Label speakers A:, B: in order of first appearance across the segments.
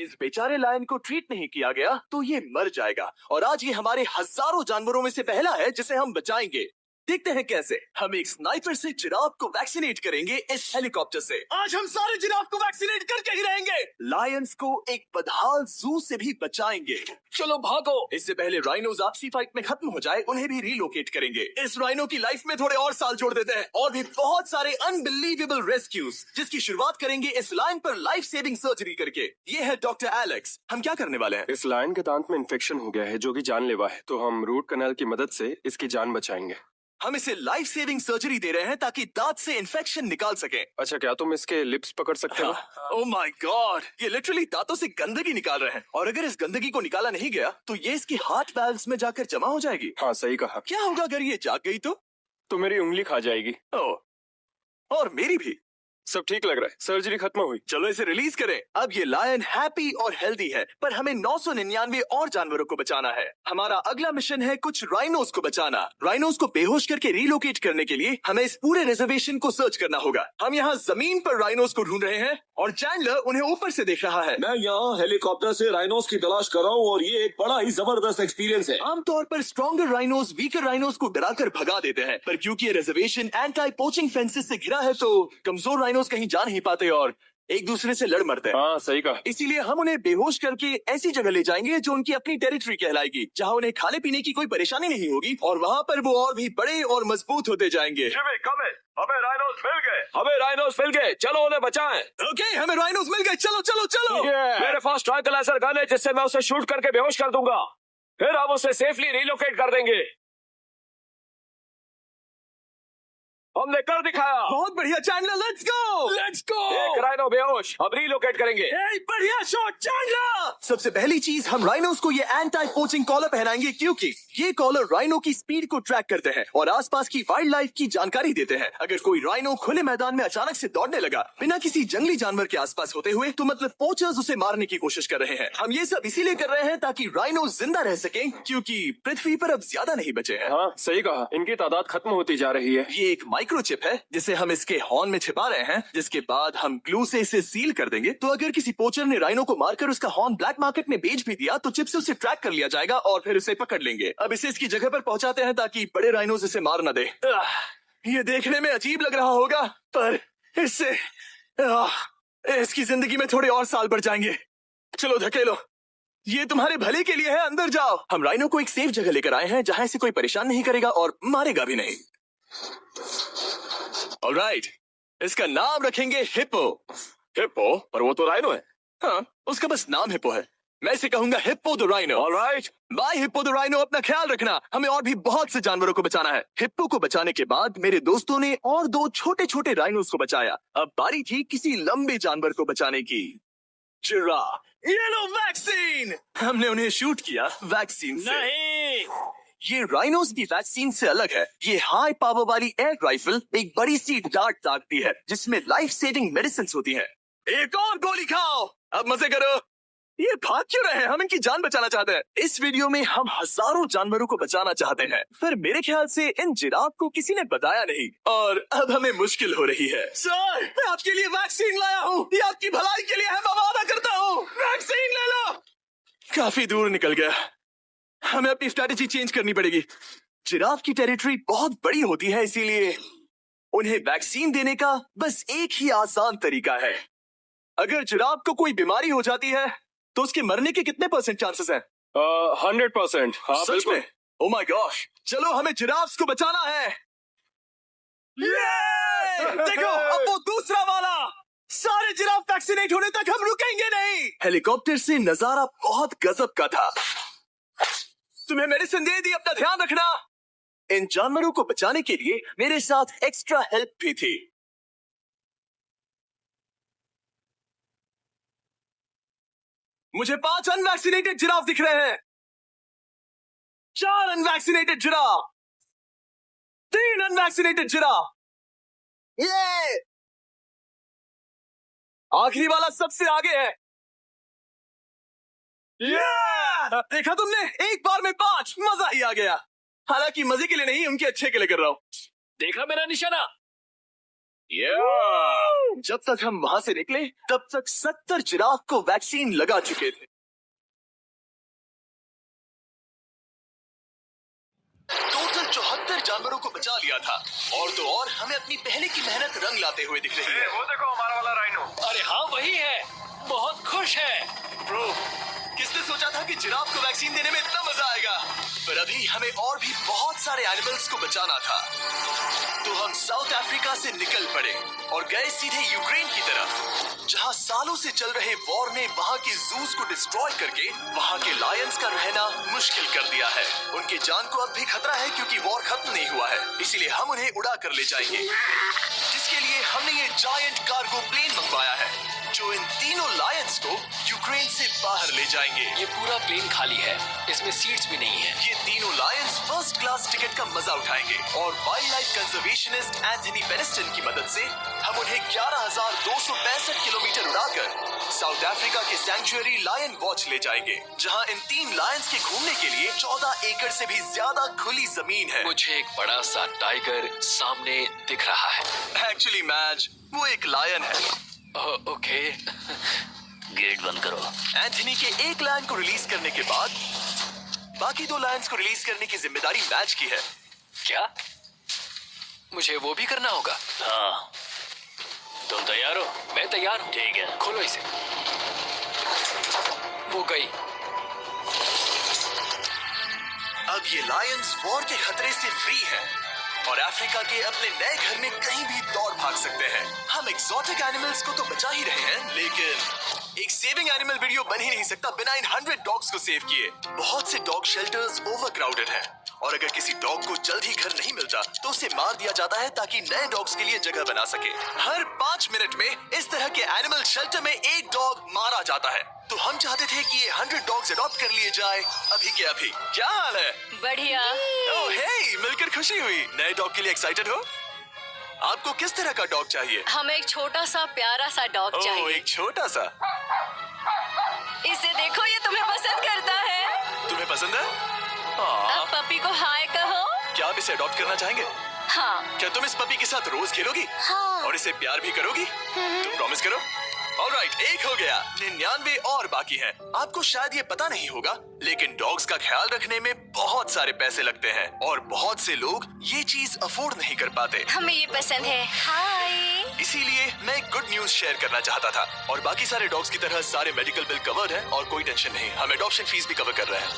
A: इस बेचारे लायन को ट्रीट नहीं किया गया तो ये मर जाएगा। और आज ये हमारे हजारों जानवरों में से पहला है जिसे हम बचाएंगे। देखते हैं कैसे। हम एक स्नाइपर से जिराफ को वैक्सीनेट करेंगे इस हेलीकॉप्टर से। आज हम सारे जिराफ को वैक्सीनेट करके ही रहेंगे। लायंस को एक बदहाल जू से भी बचाएंगे। चलो भागो। इससे पहले राइनोज आपसी फाइट में खत्म हो जाए, उन्हें भी रिलोकेट करेंगे। इस राइनो की लाइफ में थोड़े और साल जोड़ देते हैं और भी बहुत सारे अनबिलीवेबल रेस्क्यूज, जिसकी शुरुआत करेंगे इस लायन पर लाइफ सेविंग सर्जरी करके। ये है डॉक्टर एलेक्स। हम क्या करने वाले हैं?
B: इस लायन के दांत में इन्फेक्शन हो गया है जो कि जानलेवा है, तो हम रूट कैनाल की मदद से इसकी जान बचाएंगे।
A: हम इसे लाइफ सेविंग सर्जरी दे रहे हैं ताकि दांत से इन्फेक्शन निकाल सके।
B: अच्छा, क्या तुम इसके लिप्स पकड़ सकते हो?
A: ओह माय गॉड, ये लिटरली दांतों से गंदगी निकाल रहे हैं और अगर इस गंदगी को निकाला नहीं गया तो ये इसकी हार्ट वाल्व्स में जाकर जमा हो जाएगी।
B: हाँ, सही कहा।
A: क्या होगा अगर ये जाग गई तो
B: मेरी उंगली खा जाएगी।
A: ओह, और मेरी भी।
B: सब ठीक लग रहा है, सर्जरी खत्म हुई।
A: चलो इसे रिलीज करें। अब ये लायन हैप्पी और हेल्दी है, पर हमें 999 और जानवरों को बचाना है। हमारा अगला मिशन है कुछ राइनोस को बचाना। राइनोस को बेहोश करके रिलोकेट करने के लिए हमें इस पूरे रिजर्वेशन को सर्च करना होगा। हम यहाँ जमीन पर राइनोस को ढूंढ रहे हैं और चैंडलर उन्हें ऊपर से देख रहा है।
C: मैं यहाँ हेलीकॉप्टर से राइनोस की तलाश कर रहा हूँ और ये एक बड़ा ही जबरदस्त एक्सपीरियंस है।
A: आमतौर पर स्ट्रॉन्गर राइनोस वीकर राइनोस को डराकर भगा देते हैं, पर क्योंकि ये रिजर्वेशन एंटी पोचिंग फेंसेस से घिरा है तो कमजोर राइनोस कहीं जा नहीं पाते और एक दूसरे से लड़ मरते हैं।
B: हाँ, सही कहा।
A: इसीलिए हम उन्हें बेहोश करके ऐसी जगह ले जाएंगे जो उनकी अपनी टेरिटरी कहलाएगी, जहाँ उन्हें खाने पीने की कोई परेशानी नहीं होगी और वहाँ पर वो और भी बड़े और मजबूत होते जाएंगे।
C: हमें राइनोस मिल गए। हमें राइनोस मिल गए, चलो उन्हें बचाएं।
A: ओके, हमें राइनोस मिल गए। चलो चलो चलो।
C: मेरे पास ट्रैंक्विलाइजर गन है जिससे मैं उसे शूट करके बेहोश कर दूंगा, फिर हम उसे सेफली रिलोकेट कर देंगे। हमने कर दिखाया।
A: बहुत बढ़िया चैंडलर, लेट्स गो।
C: एक राइनो बेहोश, अब रिलोकेट करेंगे।
A: बढ़िया शॉट चैंडलर। सबसे पहली चीज, हम राइनोस को ये एंटी पोचिंग कॉलर पहनाएंगे क्योंकि ये कॉलर राइनो की स्पीड को ट्रैक करते हैं और आसपास की वाइल्ड लाइफ की जानकारी देते हैं। अगर कोई राइनो खुले मैदान में अचानक से दौड़ने लगा बिना किसी जंगली जानवर के आसपास होते हुए, तो मतलब पोचर्स उसे मारने की कोशिश कर रहे हैं। हम ये सब इसीलिए कर रहे हैं ताकि राइनो जिंदा रह सके, क्योंकि पृथ्वी पर अब ज्यादा नहीं बचे हैं।
B: हाँ, सही कहा। इनकी तादाद खत्म होती जा रही है।
A: ये एक माइक्रोचिप है जिसे हम इसके हॉर्न में छिपा रहे हैं, जिसके बाद हम ग्लू से इसे सील कर देंगे। तो अगर किसी पोचर ने राइनो को मारकर उसका हॉर्न ब्लैक मार्केट में बेच भी दिया तो चिप से उसे ट्रैक कर लिया जाएगा और फिर उसे पकड़ लेंगे। अब इसे इसकी जगह पर पहुंचाते हैं ताकि बड़े राइनोस इसे मार न दे। ये देखने में अजीब लग रहा होगा, पर इससे इसकी जिंदगी में थोड़े और साल बढ़ जाएंगे। चलो धकेलो, ये तुम्हारे भले के लिए है, अंदर जाओ। हम राइनो को एक सेफ जगह लेकर आए हैं जहां इसे कोई परेशान नहीं करेगा और मारेगा भी नहीं। ऑलराइट, इसका नाम रखेंगे हिप्पो।
C: हिप्पो? पर वो तो राइनो है।
A: हाँ, उसका बस नाम हिप्पो है। मैं इसे कहूंगा Hippo the Rhino.
C: Alright,
A: bye Hippo the Rhino. अपना ख्याल रखना, हमें और भी बहुत से जानवरों को बचाना है। हिप्पो को बचाने के बाद मेरे दोस्तों ने और 2 छोटे छोटे राइनोस को बचाया। अब बारी थी किसी लंबे जानवर को बचाने की। जिराफ। ये लो वैक्सीन। हमने उन्हें शूट किया वैक्सीन से।
C: नहीं,
A: ये राइनोस की वैक्सीन से अलग है। ये हाई पावर वाली एयर राइफल एक बड़ी सी डार्ट दागती है जिसमें लाइफ सेविंग मेडिसिन होती है। एक और गोली खाओ, अब मजे करो। ये भाग क्यों रहे हैं? हम इनकी जान बचाना चाहते हैं। इस वीडियो में हम हजारों जानवरों को बचाना चाहते हैं, पर मेरे ख्याल से इन जिराफ को किसी ने बताया नहीं और अब हमें मुश्किल हो रही है। सर, मैं आपके लिए वैक्सीन लाया हूँ। ये आपकी भलाई के लिए है, मैं वादा करता हूँ। वैक्सीन ले लो। काफी दूर निकल गया, हमें अपनी स्ट्रेटेजी चेंज करनी पड़ेगी। जिराफ की टेरिटरी बहुत बड़ी होती है, इसीलिए उन्हें वैक्सीन देने का बस एक ही आसान तरीका है। अगर जिराफ को कोई बीमारी हो जाती है तो उसके मरने के कितने % चांसेस हैं?
B: 100%। हाँ,
A: सच
B: बिल्कुल।
A: में? ओह माय गॉश, चलो हमें जिराफ्स को बचाना है। देखो, अब वो दूसरा वाला। सारे जिराफ वैक्सीनेट होने तक हम रुकेंगे नहीं। हेलीकॉप्टर से नजारा बहुत गजब का था। तुम्हें मेडिसिन दे दी, अपना ध्यान रखना। इन जानवरों को बचाने के लिए मेरे साथ एक्स्ट्रा हेल्प भी थी। मुझे 5 अनवैक्सीनेटेड जिराफ दिख रहे हैं, 4 अनवैक्सीनेटेड जिराफ, 3 अनवैक्सीनेटेड जिराफ। ये आखिरी वाला सबसे आगे है। देखा तुमने, एक बार में 5, मजा ही आ गया। हालांकि मजे के लिए नहीं, उनके अच्छे के लिए कर रहा हूं।
C: देखा मेरा निशाना?
A: जब तक हम वहां से निकले तब तक 70 जिराफ को वैक्सीन लगा चुके थे। टोटल 74 जानवरों को बचा लिया था। और तो और हमें अपनी पहले की मेहनत रंग लाते हुए दिख रही है।
B: वो देखो हमारा वाला राइनो।
C: अरे हाँ वही है, बहुत खुश है।
A: ब्रो, किसने सोचा था कि जिराफ को वैक्सीन देने में इतना मजा आएगा। पर अभी हमें और भी बहुत सारे एनिमल्स को बचाना था। तो हम साउथ अफ्रीका से निकल पड़े और गए सीधे यूक्रेन की तरफ, जहां सालों से चल रहे वॉर ने वहां के जूस को डिस्ट्रॉय करके वहां के लायंस का रहना मुश्किल कर दिया है। उनकी जान को अब भी खतरा है क्योंकि वॉर खत्म नहीं हुआ है, इसीलिए हम उन्हें उड़ा कर ले जाएंगे। जिसके लिए हमने ये जायंट कार्गो प्लेन मंगवाया है, जो इन तीनों लायंस को यूक्रेन से बाहर ले जाएंगे।
C: ये पूरा प्लेन खाली है, इसमें सीट्स भी नहीं है।
A: ये तीनों लायंस फर्स्ट क्लास टिकट का मजा उठाएंगे और वाइल्ड लाइफ कंजर्वेशनिस्ट एंथनी पेनिस्टन की मदद से हम उन्हें 11,265 किलोमीटर उड़ाकर साउथ अफ्रीका के सैंक्चुअरी लायन वॉच ले जाएंगे, जहां इन 3 लायंस के घूमने के लिए 14 एकड़ से भी ज्यादा खुली जमीन है।
C: मुझे एक बड़ा सा टाइगर सामने दिख रहा है।
A: एक्चुअली मैच, वो एक लायन है।
C: ओके। गेट बंद करो।
A: एंथनी के एक लायन को रिलीज करने के बाद बाकी 2 लायंस को रिलीज करने की जिम्मेदारी मैच की है।
C: क्या मुझे वो भी करना होगा? हाँ। तुम तैयार हो? मैं तैयार हूँ। ठीक है, खोलो इसे। वो गई।
A: अब ये लायंस वॉर के खतरे से फ्री है और अफ्रीका के अपने नए घर में कहीं भी दौड़ भाग सकते हैं। हम एक्सोटिक एनिमल्स को तो बचा ही रहे हैं, लेकिन एक सेविंग एनिमल वीडियो बन ही नहीं सकता बिना इन 100 डॉग्स को सेव किए। बहुत से डॉग शेल्टर्स ओवरक्राउडेड हैं और अगर किसी डॉग को जल्द ही घर नहीं मिलता तो उसे मार दिया जाता है ताकि नए डॉग्स के लिए जगह बना सके। हर 5 मिनट में इस तरह के एनिमल शेल्टर में एक डॉग मारा जाता है। तो हम चाहते थे कि ये 100 डॉग्स अडॉप्ट कर लिए जाए अभी के अभी। क्या हाल है?
D: बढ़िया।
A: ओह हे, मिलकर खुशी हुई। नए डॉग के लिए एक्साइटेड हो? आपको किस तरह का डॉग चाहिए?
D: हमें एक छोटा सा प्यारा सा डॉग
A: ओह,
D: चाहिए।
A: एक छोटा सा।
D: इसे देखो, ये तुम्हें पसंद करता है।
A: तुम्हें पसंद है?
D: अब पपी को हाय कहो।
A: क्या आप इसे अडॉप्ट करना चाहेंगे?
D: हाँ।
A: क्या तुम इस पपी के साथ रोज खेलोगी?
D: हाँ।
A: और इसे प्यार भी करोगी? तो प्रॉमिस करो। ऑलराइट, एक हो गया। 99 और बाकी हैं। आपको शायद ये पता नहीं होगा, लेकिन डॉग्स का ख्याल रखने में बहुत सारे पैसे लगते हैं और बहुत से लोग ये चीज अफोर्ड नहीं कर पाते।
D: हमें ये पसंद है। हाय।
A: इसीलिए मैं एक गुड न्यूज शेयर करना चाहता था। और बाकी सारे डॉग्स की तरह सारे मेडिकल बिल कवर्ड हैं और कोई टेंशन नहीं। हम एडॉप्शन फीस भी कवर कर रहे हैं।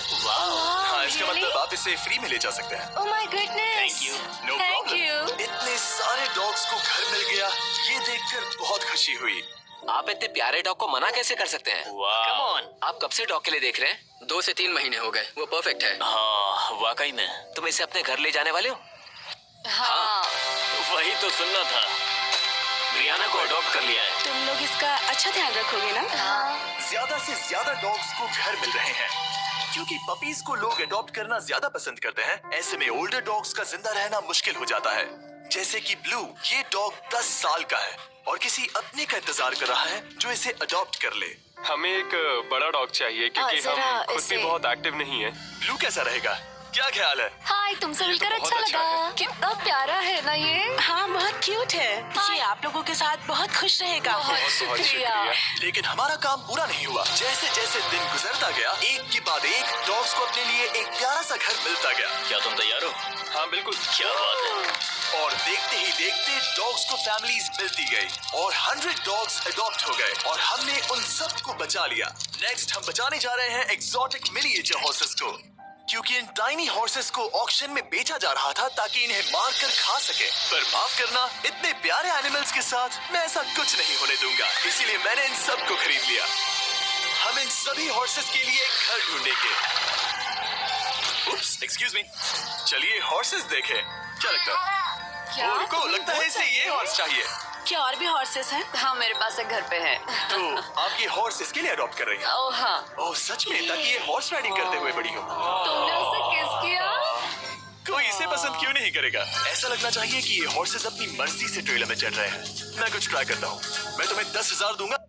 A: हाँ, इसका मतलब आप इसे फ्री में ले जा सकते हैं।
D: Oh my goodness.
C: Thank you.
A: No
D: Thank
A: problem.
D: you.
A: इतने सारे डॉग्स को घर मिल गया, ये देखकर बहुत खुशी हुई।
E: आप इतने प्यारे डॉग को मना कैसे कर सकते हैं?
C: Come on.
E: आप कब से डॉग के लिए देख रहे हैं?
C: 2 से 3 महीने हो गए। वो परफेक्ट है।
E: हाँ, वाकई में। तुम इसे अपने घर ले जाने वाले हो?
D: हाँ।
C: वही तो सुनना था। ब्रियाना को अडॉप्ट कर लिया है।
F: तुम लोग इसका अच्छा ध्यान रखोगे ना?
D: हाँ।
A: ज्यादा से ज्यादा डॉग्स को घर मिल रहे हैं क्योंकि पपीज को लोग अडॉप्ट करना ज्यादा पसंद करते हैं। ऐसे में ओल्डर डॉग्स का जिंदा रहना मुश्किल हो जाता है। जैसे कि ब्लू, ये डॉग 10 साल का है और किसी अपने का इंतजार कर रहा है जो इसे अडॉप्ट कर ले।
B: हमें एक बड़ा डॉग चाहिए क्योंकि
D: जरा
B: हम खुद भी
D: इसे-
B: बहुत एक्टिव नहीं है।
A: ब्लू कैसा रहेगा? क्या ख्याल है?
D: हाय, तुमसे मिलकर
A: बहुत
D: अच्छा
A: अच्छा
D: लगा। कितना प्यारा है ना ये।
F: हाँ, बहुत क्यूट है। ये आप लोगों के साथ बहुत खुश रहेगा।
D: बहुत
B: बहुत
D: शुक्रिया।
B: शुक्रिया।
A: लेकिन हमारा काम पूरा नहीं हुआ। जैसे जैसे दिन गुजरता गया, एक के बाद एक डॉग्स को अपने लिए एक प्यारा सा घर मिलता गया।
C: क्या तुम तैयार हो?
B: हाँ बिल्कुल।
C: क्या बात है।
A: और देखते ही देखते डॉग्स को फैमिलीज मिलती गई और 100 डॉग्स अडॉप्ट हो गए और हमने उन सबको बचा लिया। नेक्स्ट हम बचाने जा रहे हैं एक्सोटिक मिनिएचर हॉर्सेस को, क्योंकि इन टाइनी हॉर्सेस को ऑक्शन में बेचा जा रहा था ताकि इन्हें मार कर खा सके। पर माफ करना, इतने प्यारे एनिमल्स के साथ मैं ऐसा कुछ नहीं होने दूंगा, इसीलिए मैंने इन सब को खरीद लिया। हम इन सभी हॉर्सेस के लिए एक घर ढूंढेंगे। उप्स, एक्सक्यूज मी। चलिए हॉर्सेस देखें। क्या लगता है?
D: क्या?
A: ओ, रुको, लगता है इसे ये हॉर्स चाहिए।
F: क्या और भी हॉर्सेस हैं?
D: हाँ, मेरे पास एक घर पे है।
A: तो आप ये हॉर्स इसके लिए अडॉप्ट कर रही हैं?
D: ओह हाँ।
A: ओह सच में? ताकि ये हॉर्स राइडिंग करते हुए बड़ी हो।
D: तुमने उसे किस किया?
A: कोई इसे पसंद क्यों नहीं करेगा? ऐसा लगना चाहिए कि ये हॉर्सेस अपनी मर्जी से ट्रेलर में चढ़ रहे हैं। मैं कुछ ट्राई करता हूँ। मैं तुम्हें 10,000 दूंगा।